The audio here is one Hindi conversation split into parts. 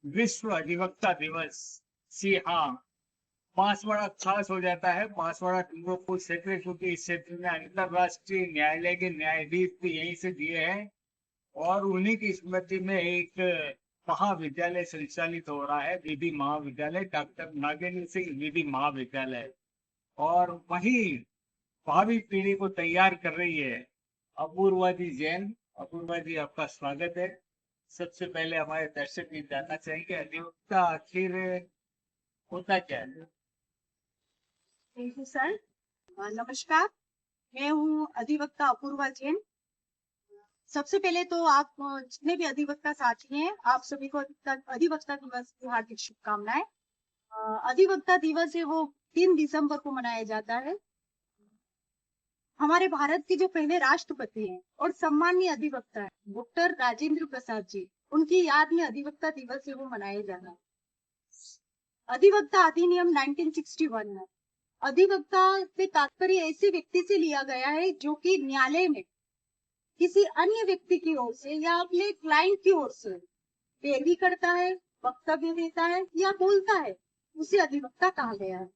विश्व अधिवक्ता दिवस। जी हाँ, बांसवाड़ा खास हो जाता है। बांसवाड़ा डूंगरपुर क्षेत्र, क्योंकि इस क्षेत्र में अंतरराष्ट्रीय न्यायालय के न्यायाधीश भी यहीं से दिए हैं। और उन्हीं की स्मृति में एक महाविद्यालय संचालित हो रहा है, विधि महाविद्यालय, डॉक्टर नागेंद्र सिंह विधि महाविद्यालय। और वही भावी पीढ़ी को तैयार कर रही है अपूर्वा जी जैन। अपूर्वा जी, आपका स्वागत है। सबसे पहले हमारे दर्शक ये जानना चाहेंगे, अधिवक्ता आखिर होता क्या है? Thank you sir. नमस्कार। मैं हूँ अधिवक्ता अपूर्वा जैन। सबसे पहले तो आप जितने भी अधिवक्ता साथी हैं, आप सभी को अधिवक्ता दिवस की हार्दिक शुभकामनाएं। अधिवक्ता दिवस है वो 3 दिसंबर को मनाया जाता है। हमारे भारत के जो पहले राष्ट्रपति हैं और सम्मानीय अधिवक्ता है डॉक्टर राजेंद्र प्रसाद जी, उनकी याद में अधिवक्ता दिवस है वो मनाया जाता है। अधिवक्ता अधिनियम 1961 में अधिवक्ता से तात्पर्य ऐसे व्यक्ति से लिया गया है जो कि न्यायालय में किसी अन्य व्यक्ति की ओर से या अपने क्लाइंट की ओर से पैरवी करता है, वक्तव्य देता है या बोलता है, उसे अधिवक्ता कहा गया है।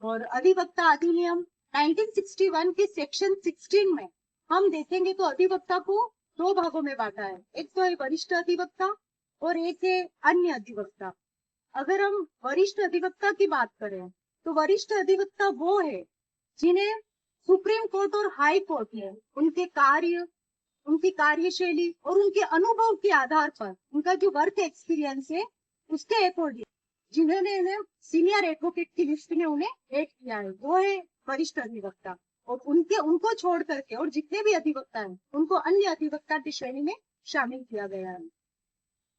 और अधिवक्ता अधिनियम 1961 के सेक्शन 16 में हम देखेंगे तो अधिवक्ता को 2 भागों में बांटा है। एक तो है वरिष्ठ अधिवक्ता और एक है अन्य अधिवक्ता। अगर हम वरिष्ठ अधिवक्ता की बात करें तो वरिष्ठ अधिवक्ता वो है जिन्हें सुप्रीम कोर्ट और हाई कोर्ट ने उनके कार्य, उनकी कार्यशैली और उनके अनुभव के आधार पर उनका जो वर्क एक्सपीरियंस है उसके अकॉर्डिंग जिन्होंने इन्हें सीनियर एडवोकेट की लिस्ट में उन्हें ऐड किया है, वो है वरिष्ठ अधिवक्ता। और उनको छोड़ करके और जितने भी अधिवक्ता हैं उनको अन्य अधिवक्ता की श्रेणी में शामिल किया गया है।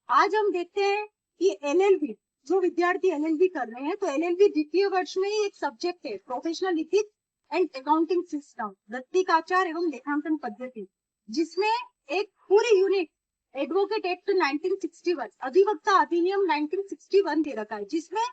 आज हम देखते हैं कि एलएलबी, जो विद्यार्थी एलएलबी कर रहे हैं, तो एलएलबी द्वितीय वर्ष में ही एक सब्जेक्ट है professional ethics and accounting system, नैतिकाचार एवं लेखांकन पद्धति, जिसमें एक पूरी यूनिट एडवोकेट एक्ट 1961, अधिवक्ता अधिनियम 1961 दे रखा है, जिसमें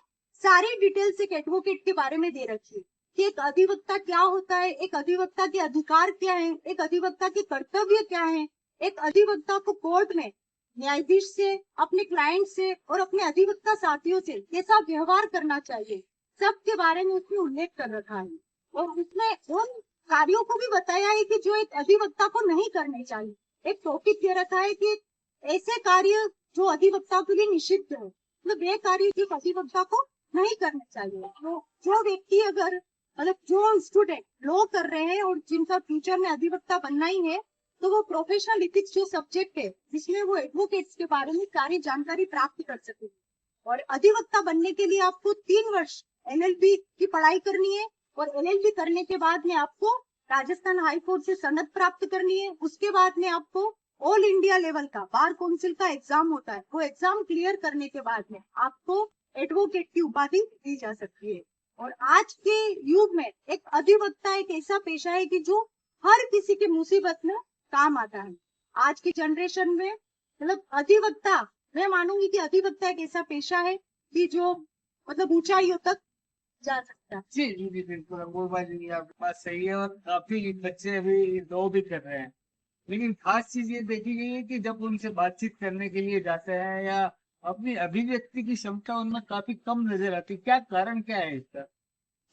सारी डिटेल्स एक एडवोकेट के बारे में दे रखी है कि एक अधिवक्ता क्या होता है, एक अधिवक्ता के अधिकार क्या है, एक अधिवक्ता के कर्तव्य क्या है, एक अधिवक्ता को कोर्ट में न्यायाधीश से, अपने क्लाइंट से और अपने अधिवक्ता साथियों से कैसा व्यवहार करना चाहिए, सबके बारे में उसने उल्लेख कर रखा है। और उसमें उन कार्यों को भी बताया है कि जो एक अधिवक्ता को नहीं करने चाहिए। एक टॉपिक दे रखा है कि ऐसे कार्य जो अधिवक्ता के लिए निषिद्ध है, मतलब ये कार्य जो अधिवक्ता को नहीं करना चाहिए। तो जो व्यक्ति अगर मतलब जो स्टूडेंट लॉ कर रहे हैं और जिनका फ्यूचर में अधिवक्ता बनना ही है, तो वो प्रोफेशनल इथिक्स जो सब्जेक्ट है जिसमें वो एडवोकेट्स के बारे में सारी जानकारी प्राप्त कर सके। और अधिवक्ता बनने के लिए आपको 3 वर्ष एलएलबी की पढ़ाई करनी है और एलएलबी करने के बाद में आपको राजस्थान हाई कोर्ट से सनद प्राप्त करनी है। उसके बाद में आपको ऑल इंडिया लेवल का बार काउंसिल का एग्जाम होता है, वो एग्जाम क्लियर करने के बाद में आपको एडवोकेट की उपाधि दी जा सकती है। और आज के युग में एक अधिवक्ता एक ऐसा पेशा है कि जो हर किसी की मुसीबत में काम आता है। आज की जनरेशन में मतलब अधिवक्ता, मैं मानूंगी कि अधिवक्ता एक ऐसा पेशा है कि जो मतलब ऊंचाइयों तक जा सकता है। जी जी जी, बिल्कुल अपूर्वा जी, आपकी बात सही है। और काफी बच्चे अभी लॉ भी कर रहे हैं, लेकिन खास चीज ये देखी गई है कि जब उनसे बातचीत करने के लिए जाते हैं या अपनी अभिव्यक्ति की क्षमता उनमें काफी कम नजर आती है। क्या कारण क्या है इसका?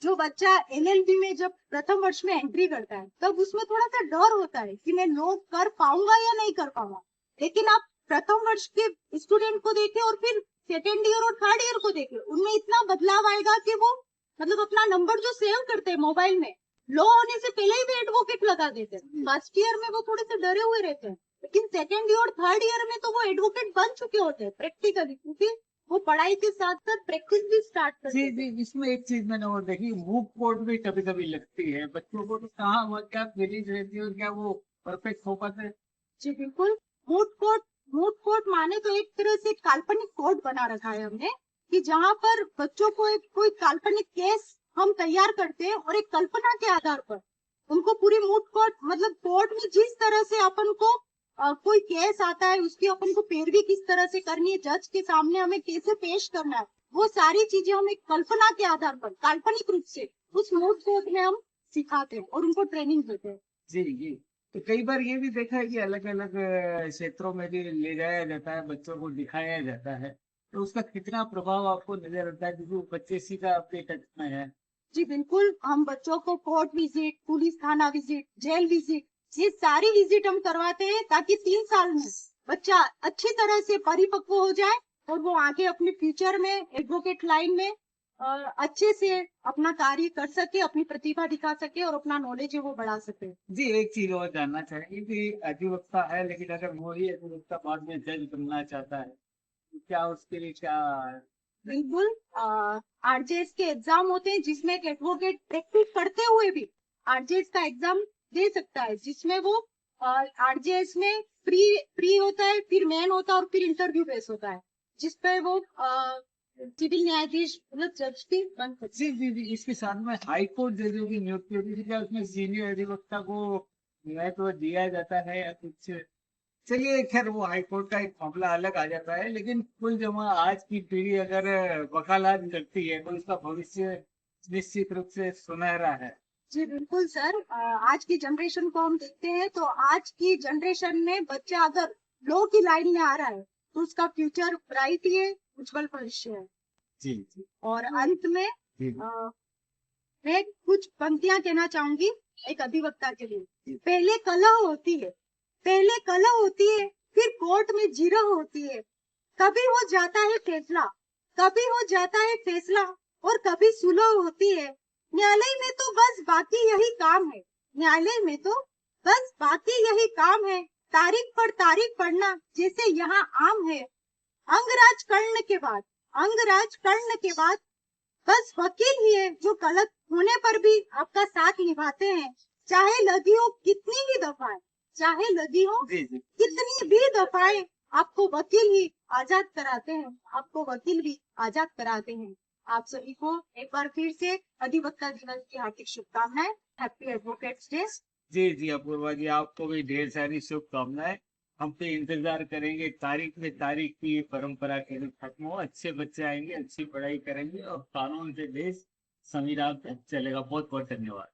जो बच्चा एलएलबी में जब प्रथम वर्ष में एंट्री करता है तब उसमें थोड़ा सा डर होता है कि मैं लो कर पाऊंगा या नहीं कर पाऊंगा। लेकिन आप प्रथम वर्ष के स्टूडेंट को देखें और फिर सेकेंड ईयर और थर्ड ईयर को देखें, उनमें इतना बदलाव आएगा कि वो मतलब अपना नंबर जो सेव करते हैं मोबाइल में, लो होने से पहले ही भी एडवोकेट लगा देते हैं। फर्स्ट ईयर में वो थोड़े से डरे हुए रहते हैं, लेकिन सेकेंड ईयर थर्ड ईयर में तो वो एडवोकेट बन चुके होते हैं प्रैक्टिकली, क्योंकि वो पढ़ाई के साथ साथ प्रैक्टिस भी स्टार्ट कर जी देते जी, हैं। इसमें एक चीज मैंने और देखी, मूक कोर्ट भी कभी कभी लगती है बच्चों को। तो कहाँ वह क्या फीलिंग रहती है और क्या वो परफेक्ट हो पाते हैं? जी बिल्कुल। मूट कोर्ट, मूट कोर्ट माने तो एक तरह से काल्पनिक कोर्ट बना रखा है हमने कि जहां पर बच्चों को एक कोई काल्पनिक केस हम तैयार करते हैं और एक कल्पना के आधार पर उनको पूरी मूट कोर्ट मतलब कोर्ट में जिस तरह से अपन को कोई केस आता है उसकी अपन को पैरवी किस तरह से करनी है, जज के सामने हमें कैसे पेश करना है, वो सारी चीजें हम एक कल्पना के आधार पर काल्पनिक रूप से उस मूट कोर्ट में हम सिखाते हैं और उनको ट्रेनिंग देते हैं। जी जी। तो कई बार ये भी देखा है कि अलग अलग क्षेत्रों में भी ले जाया जाता है, बच्चों को दिखाया जाता है। तो उसका कितना प्रभाव आपको नजर आता है, क्योंकि वो बच्चे सीधा आपके टच में है। जी बिल्कुल, हम बच्चों को कोर्ट विजिट, पुलिस थाना विजिट, जेल विजिट, ये सारी विजिट हम करवाते हैं ताकि 3 साल में बच्चा अच्छी तरह से परिपक्व हो जाए और वो आगे अपने फ्यूचर में एडवोकेट लाइन में अच्छे से अपना कार्य कर सके, अपनी प्रतिभा दिखा सके और अपना नॉलेज है वो बढ़ा सके। जी, एक चीज और जानना चाहेंगे कि अधिवक्ता है, लेकिन अगर वो ही अधिवक्ता बाद में जज बनना चाहता है, तो क्या उसके लिए क्या? बिल्कुल, आरजेएस के एग्जाम होते हैं जिसमें एक एडवोकेट प्रैक्टिस करते हुए भी आरजेएस का एग्जाम दे सकता है, जिसमें वो आरजेएस में प्री प्री होता है, फिर मेन होता है और फिर इंटरव्यू बेस होता है, जिसपे वो सिविल न्यायाधीश मतलब जज भी बन सकते जी जी जी, इसके साथ में हाई कोर्ट जजों की नियुक्ति होती है, क्या उसमें सीनियर अधिवक्ता को महत्व दिया जाता है या कुछ? चलिए, खैर वो हाई कोर्ट का एक मामला अलग आ जाता है, लेकिन कुल जमा आज की पीढ़ी अगर वकालत करती है तो उसका भविष्य निश्चित रूप से सुनहरा है। जी बिल्कुल सर, आज की जनरेशन को हम देखते हैं तो आज की जनरेशन में बच्चा अगर लॉ की लाइन में आ रहा है तो उसका फ्यूचर ब्राइट ही है, उज्जवल भविष्य है। जी जी और अंत में जी मैं कुछ पंक्तियां कहना चाहूंगी एक अधिवक्ता के लिए। पहले कलह होती है, पहले कलह होती है, फिर कोर्ट में जीरह होती है, कभी हो जाता है फैसला, कभी हो जाता है फैसला और कभी सुलह होती है। न्यायालय में तो बस बाकी यही काम है, न्यायालय में तो बस बाकी यही काम है, तारीख पर तारीख पढ़ना जैसे यहाँ आम है। अंगराज कर्ण के बाद, अंगराज कर्ण के बाद बस वकील ही है जो गलत होने पर भी आपका साथ निभाते हैं, चाहे लगी हो कितनी ही दफाएं, चाहे लगी हो जी जी कितनी भी दफाएं, आपको वकील ही आजाद कराते हैं, आपको वकील भी आजाद कराते हैं। आप सभी को एक बार फिर से अधिवक्ता दिवस की हार्दिक शुभकामनाएं। Happy advocates day. जी जी, अपूर्वा जी, आपको भी ढेर सारी शुभकामनाएं। हम तो इंतजार करेंगे तारीख में तारीख की ये परंपरा के खत्म हो, अच्छे बच्चे आएंगे, अच्छी पढ़ाई करेंगे और कानून से देश संविधान पे चलेगा। बहुत बहुत धन्यवाद।